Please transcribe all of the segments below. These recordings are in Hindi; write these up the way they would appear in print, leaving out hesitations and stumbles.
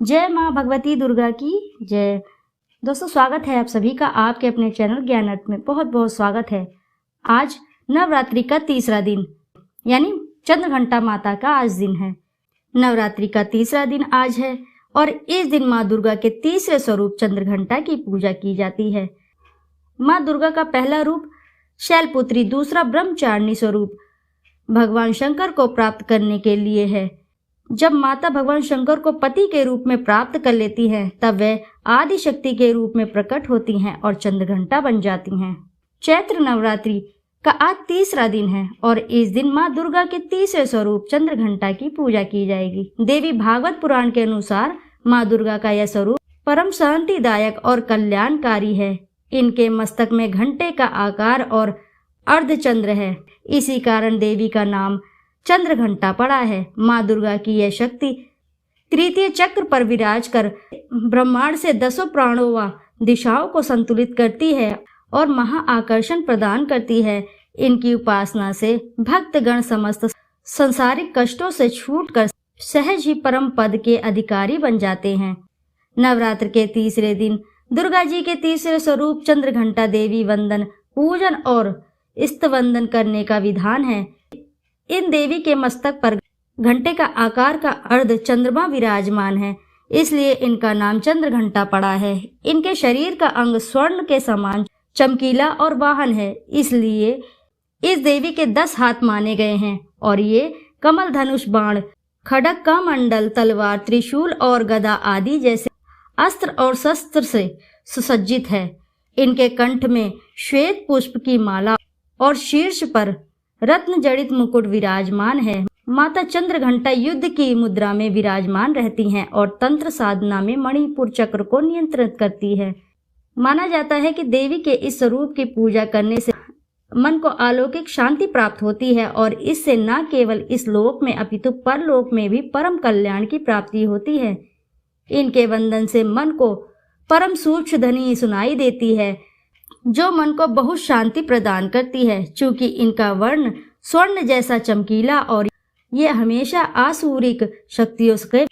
जय माँ भगवती दुर्गा की जय। दोस्तों, स्वागत है आप सभी का आपके अपने चैनल ज्ञान अर्थ में। बहुत बहुत स्वागत है। आज नवरात्रि का तीसरा दिन यानी चंद्रघंटा माता का आज दिन है। नवरात्रि का तीसरा दिन आज है और इस दिन माँ दुर्गा के तीसरे स्वरूप चंद्रघंटा की पूजा की जाती है। माँ दुर्गा का पहला रूप शैलपुत्री, दूसरा ब्रह्मचारिणी स्वरूप भगवान शंकर को प्राप्त करने के लिए है। जब माता भगवान शंकर को पति के रूप में प्राप्त कर लेती हैं, तब वे आदि शक्ति के रूप में प्रकट होती हैं और चंद्रघंटा बन जाती हैं। चैत्र नवरात्रि का आज तीसरा दिन है और इस दिन माँ दुर्गा के तीसरे स्वरूप चंद्रघंटा की पूजा की जाएगी। देवी भागवत पुराण के अनुसार माँ दुर्गा का यह स्वरूप परम शांतिदायक और कल्याणकारी है। इनके मस्तक में घंटे का आकार और अर्धचंद्र है, इसी कारण देवी का नाम चंद्रघंटा पड़ा है। माँ दुर्गा की यह शक्ति तृतीय चक्र पर विराज कर ब्रह्मांड से 10 प्राणों व दिशाओं को संतुलित करती है और महाआकर्षण प्रदान करती है। इनकी उपासना से भक्तगण समस्त संसारिक कष्टों से छूटकर सहज ही परम पद के अधिकारी बन जाते हैं। नवरात्र के तीसरे दिन दुर्गा जी के तीसरे स्वरूप चंद्रघंटा देवी वंदन, पूजन और स्तवंदन करने का विधान है। इन देवी के मस्तक पर घंटे का आकार का अर्ध चंद्रमा विराजमान है, इसलिए इनका नाम चंद्रघंटा पड़ा है। इनके शरीर का अंग स्वर्ण के समान चमकीला और वाहन है, इसलिए इस देवी के 10 हाथ माने गए हैं और ये कमल, धनुष, बाण, खड्ग का मंडल, तलवार, त्रिशूल और गदा आदि जैसे अस्त्र और शस्त्र से सुसज्जित है। इनके कंठ में श्वेत पुष्प की माला और शीर्ष पर रत्न जड़ित मुकुट विराजमान है। माता चंद्रघंटा युद्ध की मुद्रा में विराजमान रहती हैं और तंत्र साधना में मणिपुर चक्र को नियंत्रित करती है। माना जाता है कि देवी के इस स्वरूप की पूजा करने से मन को अलौकिक शांति प्राप्त होती है और इससे न केवल इस लोक में अपितु परलोक में भी परम कल्याण की प्राप्ति होती है। इनके वंदन से मन को परम सूक्ष्म ध्वनि सुनाई देती है, जो मन को बहुत शांति प्रदान करती है। चूंकि इनका वर्ण स्वर्ण जैसा चमकीला और ये हमेशा आसुरिक शक्तियों के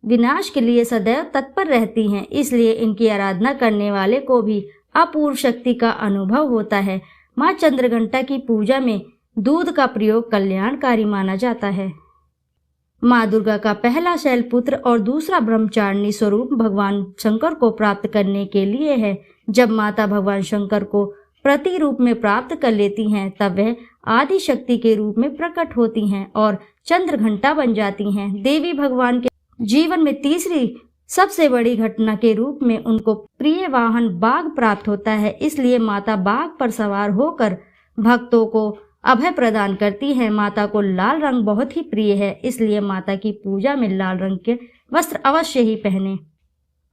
विनाश के लिए सदैव तत्पर रहती हैं, इसलिए इनकी आराधना करने वाले को भी अपूर्व शक्ति का अनुभव होता है। माँ चंद्रघंटा की पूजा में दूध का प्रयोग कल्याणकारी माना जाता है। माँ दुर्गा का पहला शैलपुत्र और दूसरा ब्रह्मचारिणी स्वरूप भगवान शंकर को प्राप्त करने के लिए है। जब माता भगवान शंकर को प्रति रूप में प्राप्त कर लेती हैं, तब वह आदि शक्ति के रूप में प्रकट होती हैं और चंद्रघंटा बन जाती हैं। देवी भगवान के जीवन में तीसरी सबसे बड़ी घटना के रूप में उनको प्रिय वाहन बाघ प्राप्त होता है, इसलिए माता बाघ पर सवार होकर भक्तों को अभय प्रदान करती है। माता को लाल रंग बहुत ही प्रिय है, इसलिए माता की पूजा में लाल रंग के वस्त्र अवश्य ही पहने।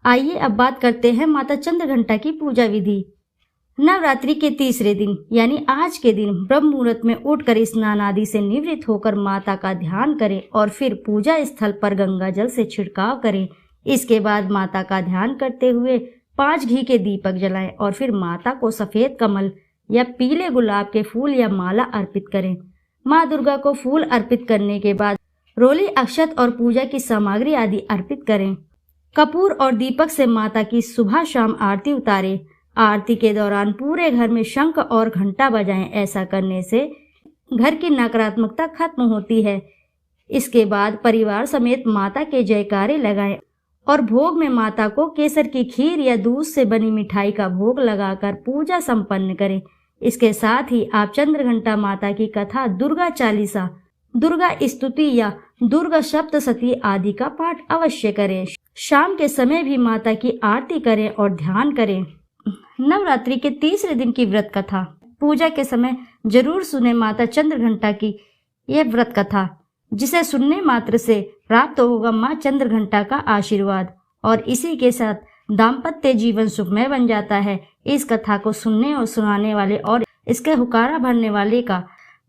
आइए अब बात करते हैं माता चंद्रघंटा की पूजा विधि। नवरात्रि के तीसरे दिन यानी आज के दिन ब्रह्म मुहूर्त में उठकर स्नान आदि से निवृत्त होकर माता का ध्यान करें और फिर पूजा स्थल पर गंगा जल से छिड़काव करें। इसके बाद माता का ध्यान करते हुए 5 घी के दीपक जलाएं और फिर माता को सफेद कमल या पीले गुलाब के फूल या माला अर्पित करें। माँ दुर्गा को फूल अर्पित करने के बाद रोली, अक्षत और पूजा की सामग्री आदि अर्पित करें। कपूर और दीपक से माता की सुबह शाम आरती उतारें। आरती के दौरान पूरे घर में शंख और घंटा बजाएं। ऐसा करने से घर की नकारात्मकता खत्म होती है। इसके बाद परिवार समेत माता के जयकारे लगाएं और भोग में माता को केसर की खीर या दूध से बनी मिठाई का भोग लगाकर पूजा संपन्न करें। इसके साथ ही आप चंद्रघंटा माता की कथा, दुर्गा चालीसा, दुर्गा स्तुति या दुर्गा सप्तशती आदि का पाठ अवश्य करें। शाम के समय भी माता की आरती करें और ध्यान करें। नवरात्रि के तीसरे दिन की व्रत कथा। पूजा के समय जरूर सुने माता चंद्रघंटा की यह व्रत कथा, जिसे सुनने मात्र से प्राप्त होगा माँ चंद्रघंटा का आशीर्वाद और इसी के साथ दाम्पत्य जीवन सुखमय बन जाता है। इस कथा को सुनने और सुनाने वाले और इसके हुकारा भरने वाले का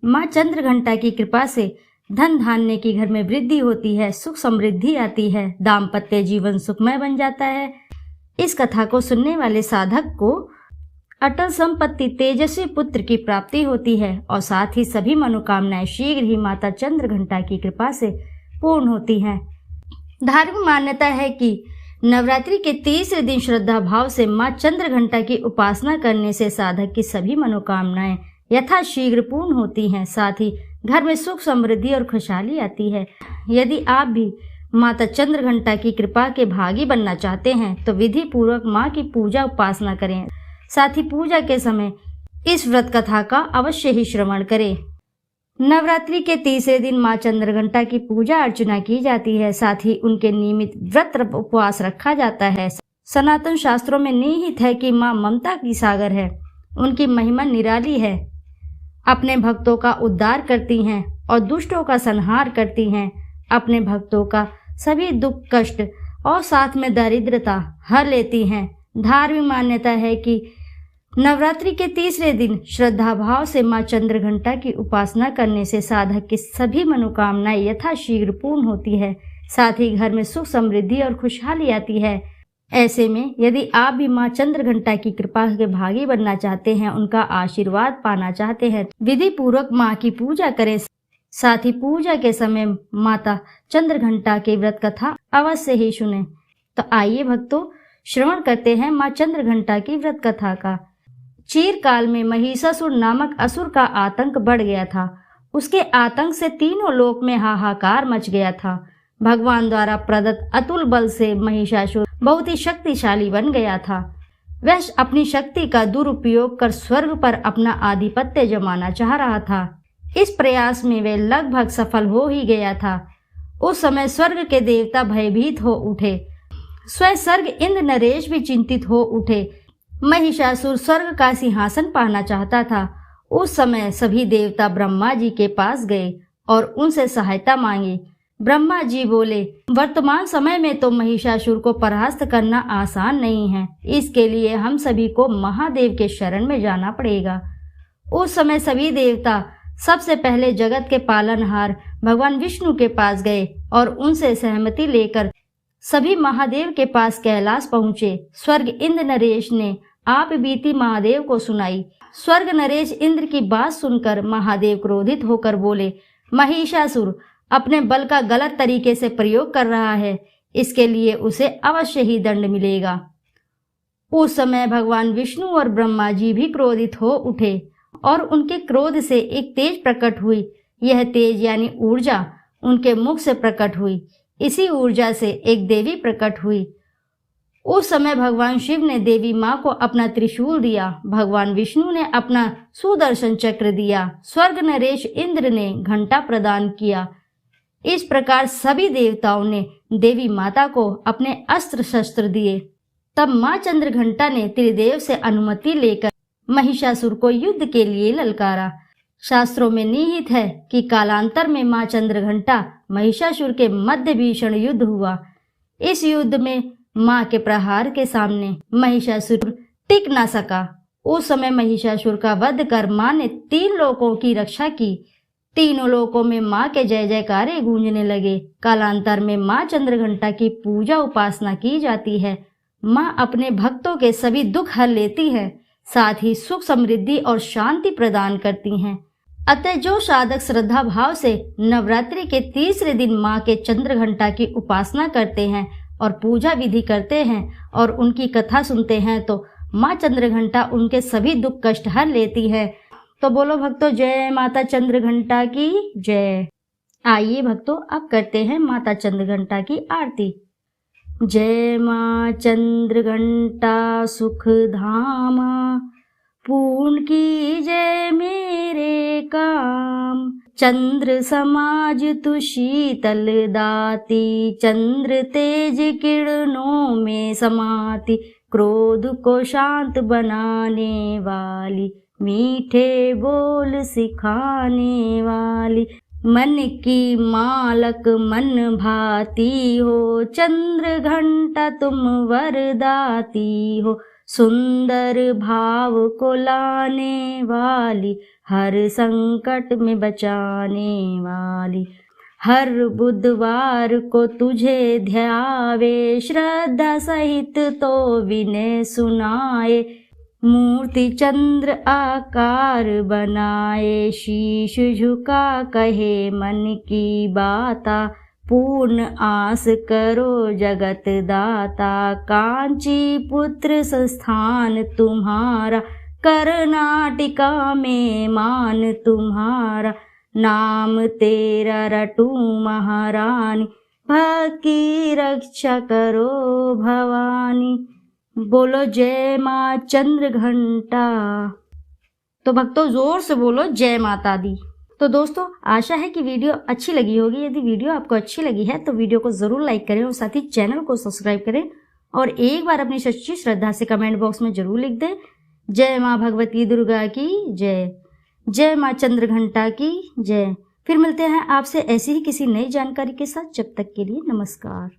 माँ चंद्रघंटा की कृपा से धन धान्य की घर में वृद्धि होती है, सुख समृद्धि आती है, दाम्पत्य जीवन सुखमय बन जाता है। इस कथा को सुनने वाले साधक को अटल संपत्ति, तेजस्वी पुत्र की प्राप्ति होती है और साथ ही सभी मनोकामनाएं शीघ्र ही माता चंद्रघंटा की कृपा से पूर्ण होती हैं। धार्मिक मान्यता है कि नवरात्रि के तीसरे दिन श्रद्धा भाव से माँ चंद्रघंटा की उपासना करने से साधक की सभी मनोकामनाएं यथाशीघ्र पूर्ण होती हैं। साथ ही घर में सुख समृद्धि और खुशहाली आती है। यदि आप भी माता चंद्रघंटा की कृपा के भागी बनना चाहते हैं तो विधि पूर्वक माँ की पूजा उपासना करें। साथ ही पूजा के समय इस व्रत कथा का अवश्य ही श्रवण करें। नवरात्रि के तीसरे दिन माँ चंद्रघंटा की पूजा अर्चना की जाती है। साथ ही उनके नियमित व्रत उपवास रखा जाता है। सनातन शास्त्रों में निहित है कि माँ ममता की सागर है। उनकी महिमा निराली है। अपने भक्तों का उद्धार करती हैं और दुष्टों का संहार करती हैं। अपने भक्तों का सभी दुख कष्ट और साथ में दरिद्रता हर लेती हैं। धार्मिक मान्यता है कि नवरात्रि के तीसरे दिन श्रद्धा भाव से माँ चंद्रघंटा की उपासना करने से साधक की सभी मनोकामनाएं यथाशीघ्र पूर्ण होती है। साथ ही घर में सुख समृद्धि और खुशहाली आती है। ऐसे में यदि आप भी माँ चंद्रघंटा की कृपा के भागी बनना चाहते हैं, उनका आशीर्वाद पाना चाहते हैं, विधि पूर्वक माँ की पूजा करें। साथ ही पूजा के समय माता चंद्रघंटा के व्रत कथा अवश्य ही सुने। तो आइए भक्तों, श्रवण करते हैं माँ चंद्रघंटा की व्रत कथा का। चीरकाल में महिषासुर नामक असुर का आतंक बढ़ गया था। उसके आतंक से तीनों लोक में हाहाकार मच गया था। भगवान द्वारा प्रदत्त अतुल बल से महिषासुर बहुत ही शक्तिशाली बन गया था। वह अपनी शक्ति का दुरुपयोग कर स्वर्ग पर अपना आधिपत्य जमाना चाह रहा था। इस प्रयास में वे लगभग सफल हो ही गया था। उस समय स्वर्ग के देवता भयभीत हो उठे। स्वयं स्वर्ग इंद्र नरेश भी चिंतित हो उठे। महिषासुर स्वर्ग का सिंहासन पाना चाहता था। उस समय सभी देवता ब्रह्मा जी के पास गए और उनसे सहायता मांगी। ब्रह्मा जी बोले, वर्तमान समय में तो महिषासुर को परास्त करना आसान नहीं है। इसके लिए हम सभी को महादेव के शरण में जाना पड़ेगा। उस समय सभी देवता सबसे पहले जगत के पालनहार भगवान विष्णु के पास गए और उनसे सहमति लेकर सभी महादेव के पास कैलाश पहुँचे। स्वर्ग इंद्र नरेश ने आप बीती महादेव को सुनाई। स्वर्ग नरेश इंद्र की बात सुनकर महादेव क्रोधित होकर बोले, महिषासुर अपने बल का गलत तरीके से प्रयोग कर रहा है। इसके लिए उसे अवश्य ही दंड मिलेगा। उस समय भगवान विष्णु और ब्रह्मा जी भी क्रोधित हो उठे और उनके क्रोध से एक तेज प्रकट हुई। यह तेज यानी ऊर्जा उनके मुख से प्रकट हुई। इसी ऊर्जा से एक देवी प्रकट हुई। उस समय भगवान शिव ने देवी माँ को अपना त्रिशूल दिया। भगवान विष्णु ने अपना सुदर्शन चक्र दिया। स्वर्ग नरेश इंद्र ने घंटा प्रदान किया। इस प्रकार सभी देवताओं ने देवी माता को अपने अस्त्र शस्त्र दिए। तब माँ चंद्रघंटा ने त्रिदेव से अनुमति लेकर महिषासुर को युद्ध के लिए ललकारा। शास्त्रों में निहित है कि कालांतर में माँ चंद्रघंटा महिषासुर के मध्य भीषण युद्ध हुआ। इस युद्ध में माँ के प्रहार के सामने महिषासुर टिक न सका। उस समय महिषासुर का वध कर माँ ने 3 लोकों की रक्षा की। तीनों लोकों में माँ के जय जयकारे गूंजने लगे। कालांतर में माँ चंद्रघंटा की पूजा उपासना की जाती है। माँ अपने भक्तों के सभी दुख हर लेती है। साथ ही सुख समृद्धि और शांति प्रदान करती हैं। अतः जो साधक श्रद्धा भाव से नवरात्रि के तीसरे दिन माँ के चंद्रघंटा की उपासना करते हैं और पूजा विधि करते हैं और उनकी कथा सुनते हैं तो माँ चंद्रघंटा उनके सभी दुख कष्ट हर लेती है। तो बोलो भक्तों, जय माता चंद्रघंटा की जय। आइए भक्तों, अब करते हैं माता चंद्रघंटा की आरती। जय माँ चंद्रघंटा सुख धामा, पूर्ण की जय मेरे काम। चंद्र समाज तु शीतल दाती, चंद्र तेज किरणों में समाती। क्रोध को शांत बनाने वाली, मीठे बोल सिखाने वाली। मन की मालक मन भाती हो, चंद्र घंटा तुम वरदाती हो। सुंदर भाव को लाने वाली, हर संकट में बचाने वाली। हर बुधवार को तुझे ध्यावे, श्रद्धा सहित तो विनय सुनाए। मूर्ति चंद्र आकार बनाए, शीश झुका कहे मन की बाता। पूर्ण आस करो जगत दाता, कांची पुत्र संस्थान तुम्हारा, कर्नाटिका में मान तुम्हारा, नाम तेरा रटू महारानी, भक्त की रक्षा करो भवानी। बोलो जय माँ चंद्र घंटा। तो भक्तों जोर से बोलो जय माता दी। तो दोस्तों आशा है कि वीडियो अच्छी लगी होगी। यदि वीडियो आपको अच्छी लगी है तो वीडियो को जरूर लाइक करें और साथ ही चैनल को सब्सक्राइब करें और एक बार अपनी सच्ची श्रद्धा से कमेंट बॉक्स में जरूर लिख दें जय माँ भगवती दुर्गा की जय, जय माँ चंद्र घंटा की जय। फिर मिलते हैं आपसे ऐसी ही किसी नई जानकारी के साथ। जब तक के लिए नमस्कार।